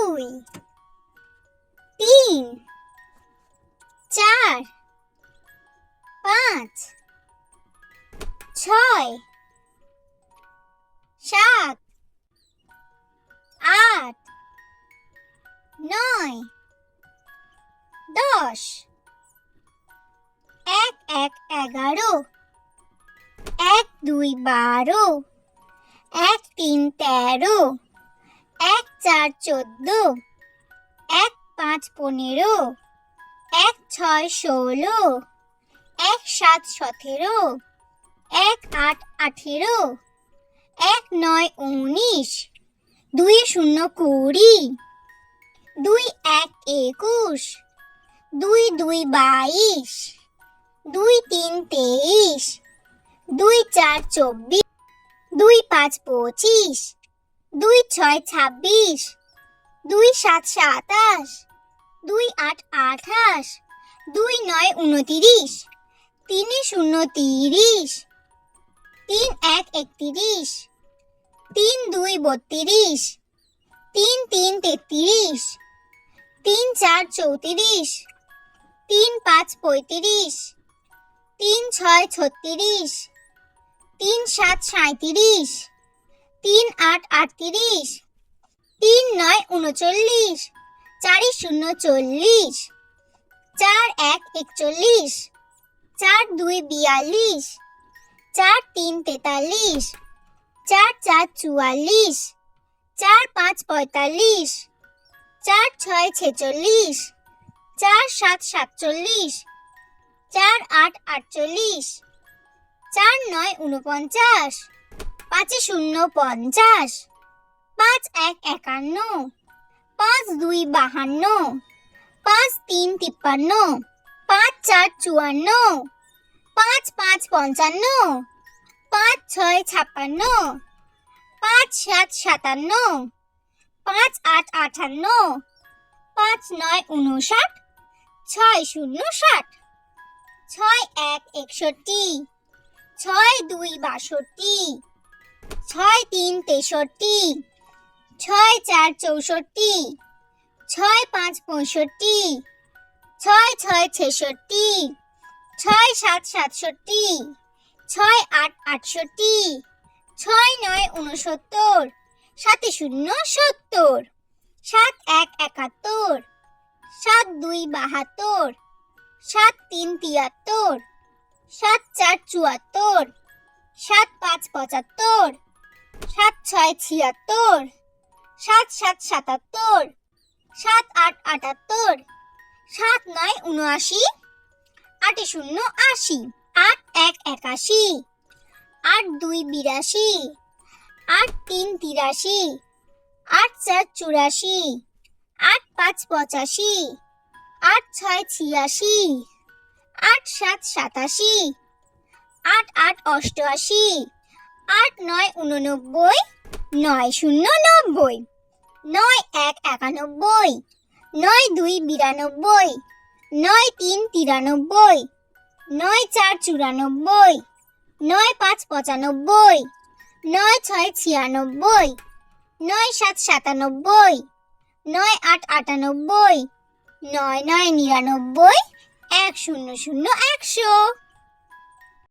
2 3 4 5 6 7 8 9 10 1 1 11 1 2 12 1 3 13 1 4 14 1 5 15 1 6 16 1 7 17 1 8 18 1 9 19 2 0 20 2 1 21 2 2 22 2 3 23 2 4 24 2 5 25 2 6 26 2 7 27 2 8 28 2 9 29 3 0 30 3 1 31 3 2 32 3 3 33 3 4 34 3 5 35 3 6 36 3 7 37 3 8 38 3 9 39 4 0 40 4 1 41 4 2 42 4 3 43 4 4 44 4 5 45 4 6 46 4 7 47 4 8 48 4 9 49 5 0 50 5 1 51 5 2 52 5 3 53 5 4 54 5 5 55 5 6 56 5 7 57 5 8 58 5 9 59 6 0 60 6 1 61 6 2 62 6 3 63 6 4 64 6 5 65 6 6 66 6 7 67 6 8 68 6 9 69 7 0 70 7 1 71 7 2 72 7 3 73 7 4 74 7 5 75 7 6 76 7 7 77 7 8 78 7 9 79 8 0 80 8 1 81 8 2 82 8 3 83 8 4 84 8 5 85 8 6 86 8 7 87 8 8 88 8 9 89 9 0 90 9 1 91 9 2 92 9 3 93 9 4 94 9 5 95 9 6 96 9 7 97 9 8 98 9 9 99 1 0 0 100